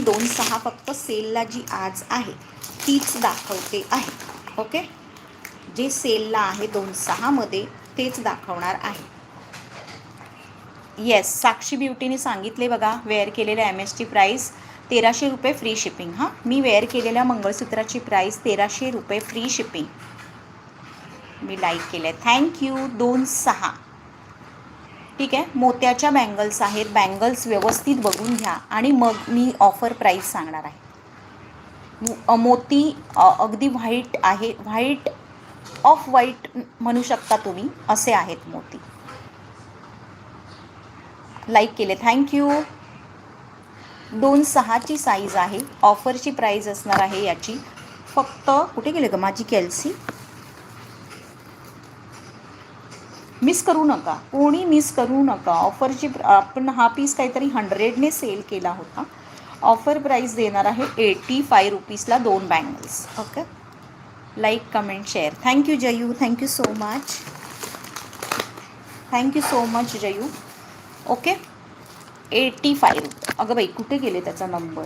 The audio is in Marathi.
2/6 फक्त सेलला जी आज आहे तीच दाखवते आहे. ओके, जे सेलला आहे 2/6 मध्ये तेच दाखवणार आहे. येस, साक्षी ब्युटीने सांगितले बघा, वेअर केलेल्या MSची प्राईस 1300 रुपये फ्री शिपिंग. हां, मी वेअर केलेल्या मंगळसूत्राची प्राईस 1300 रुपये फ्री शिपिंग. मी लाईक केलं आहे, थँक्यू. 2/6 ठीक आहे. मोत्याच्या बँगल्स आहेत, बँगल्स व्यवस्थित बघून घ्या आणि मग मी ऑफर प्राईस सांगणार आहे. मोती अगदी व्हाईट आहे, व्हाईट ऑफ व्हाईट म्हणू शकता तुम्ही, असे आहेत मोती. लाईक केले, थँक्यू. 2/6ची साईज आहे. ऑफरची प्राईज असणार आहे याची फक्त, कुठे गेले ग माझी कॅल्सी, मिस करू नका, कोणी मिस करू नका. ऑफरची आपण हा पीस काहीतरी 100ने सेल केला होता. ऑफर प्राईस देणार आहे 85 रुपीजला 2 bangles. Okay, like comment share. Thank you Jayu, thank you so much, thank you so much Jayu. Okay, 85 रुपये. अगं बाई कुठे गेले त्याचा नंबर.